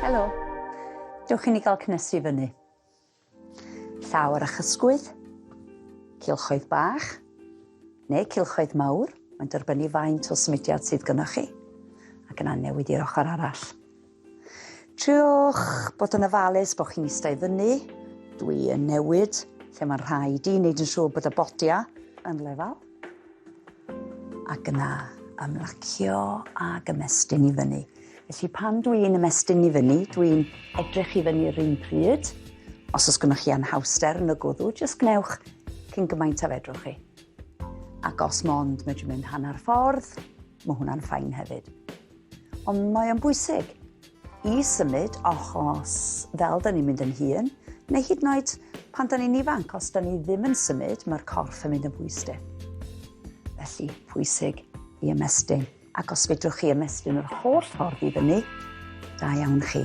Helo, dewch i ni gael cynnesu fyny. Llaw ar y chysgwydd, cylchoedd bach, neu cylchoedd mawr, mae'n dibynnu faint o symudiad sydd gynnwch chi, ac yna newid i'r ochr arall. Triwch bod yn ofalus bod chi'n eistedd fyny, dwi yn newid lle mae'n rhaid i wneud yn siŵr bod y bodia yn lefel, ac yna ymlacio ag ymestyn i fyny. Felly pan dwi'n ymestyn i fyny, dwi'n edrych i fyny yr un pryd. Os oes gynnwch chi anhawster yn y gwddw, jyst gnewch cyn gymaint a fedrwch chi. Ac os mond medru mynd hanner ffordd, mae hwnna'n ffain hefyd. Ond mae o'n bwysig i symud achos fel dyn ni'n mynd yn hŷn, neu hyd yn oed pan dyn ni'n ifanc, os dyn ni ddim yn symud, mae'r corff yn mynd yn fwy stiff. Felly, pwysig i ymestyn. Ac os fedrwch chi ymestyn yr holl ffordd i fyny, da iawn chi.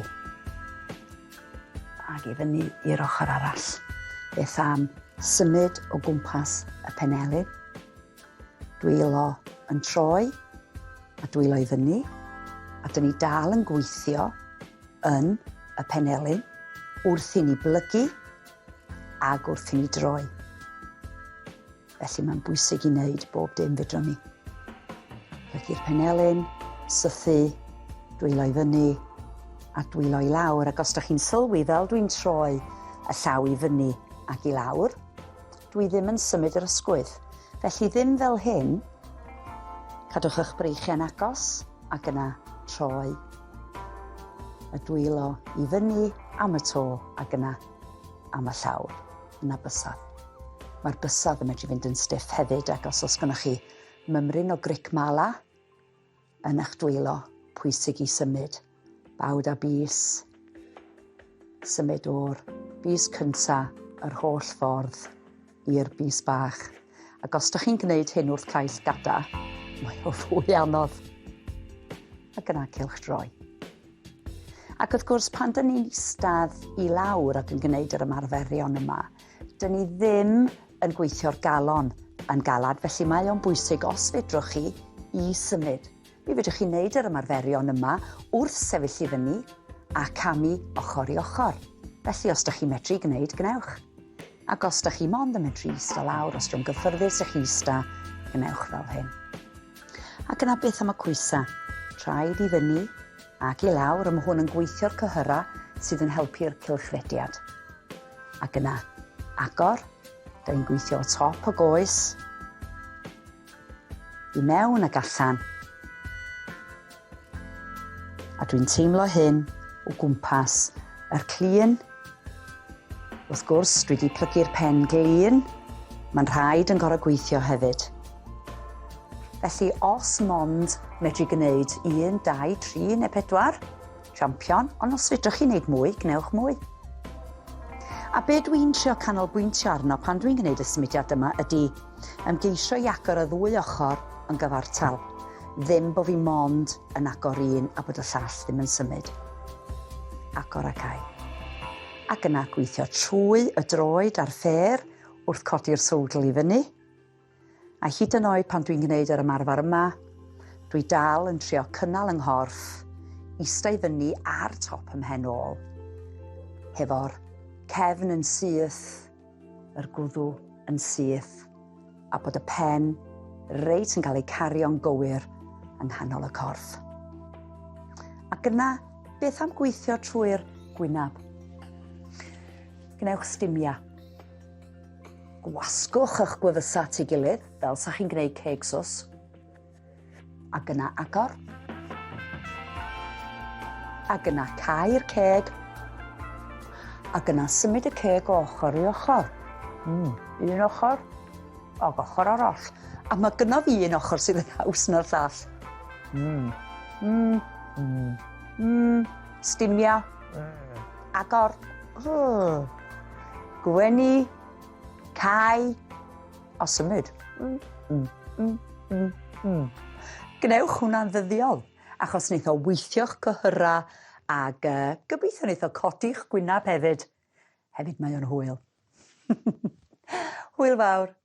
Ac i fyny i'r ochr arall. Beth am symud o gwmpas y penelyn. Dwylo yn troi, a dwylo i fyny. A dyn ni dal yn gweithio yn y penelyn wrth i ni blygu ac wrth i ni droi. Felly mae'n bwysig i wneud bob dim fedrwn ni. Plygu'r penelyn, sythu, dwylo i fyny a dwylo i lawr. Ac os ydych chi'n sylwi fel dwi'n troi y llaw i fyny ac i lawr, dwi ddim yn symud yr ysgwydd. Felly ddim fel hyn, cadwch eich breichiau'n agos ac yna troi y dwylo i fyny am y to ac yna am y llawr. Yna bysedd. Mae'r bysedd yn medru fynd yn stiff hefyd ac os gynnwch chi mymryn o gric mala yn eich dwylo, pwysig i symud. Bawd a bys, symud o'r bys cynta yr holl ffordd i'r bys bach. Ac os ydych chi'n gwneud hyn wrth cais gada, mae o fwy anodd. Ac yna cylch droi. Ac wrth gwrs, pan dyn ni'n eistedd i lawr ac yn gwneud yr ymarferion yma, dyn ni ddim yn gweithio'r galon yn galad, felly mae o'n bwysig os fedrwch chi i symud. Mi fedrwch chi wneud yr ymarferion yma wrth sefyll i fyny a camu ochr i ochr. Felly os ydych chi'n medru gwneud, gnewch. Ac os ydych chi mond yn medru eistedd lawr, os ydych chi'n gyffyrddus eich eistedd, gnewch fel hyn. Ac yna beth am y cwysa. Traed i fyny ac i lawr, mae hwn yn gweithio'r cyhyra sydd yn helpu'r cylchfediad. Ac yna agor, da ni'n gweithio o top y goes, i mewn ac allan. A dwi'n teimlo hyn o gwmpas yr clun. Wrth gwrs, dwi wedi plygu'r pen glin, mae'n rhaid yn gorau gweithio hefyd. Felly, os mond medru gwneud 1, 2, 3 neu 4, champion, ond os fedrwch chi wneud mwy, gnewch mwy. A be dwi'n trio canolbwyntio arno pan dwi'n gwneud y symudiad yma ydy ymgeisio i agor y ddwy ochr yn gyfartal. Ddim bod fi mond yn agor un a bod y llall ddim yn symud. Agor a cau. Ac yna gweithio trwy y droed a'r ffer wrth codi'r sowdl i fyny. A hyd yn oed pan dwi'n gwneud yr ymarfer yma, dwi dal yn trio cynnal yng nghorff, eistedd fyny ar top ym mhen ôl, hefo'r cefn yn syth, yr gwddw yn syth, a bod y pen reit yn cael ei cario'n gywir yng nghanol y corff. Ac yna, beth am gweithio trwy'r gwynab? Gnewch stimia. Gwasgwch eich gwyfysa at ei gilydd, fel sa chi'n gwneud ceg sos. Ac yna agor. Ac yna cau'r ceg. Ac yna symud y ceg o ochr i ochr. Un ochr, ac ochr arall. A mae gynno fi un ochr sydd yn haws na'r llall. Stimia. Agor. Gwenu. Cau. A symud. Gnewch hwnna'n ddyddiol, achos wneith o weithio'ch cyhyra ac gobeithio wneith o codi'ch gwynab hefyd. Hefyd mae o'n hwyl. Hwyl fawr.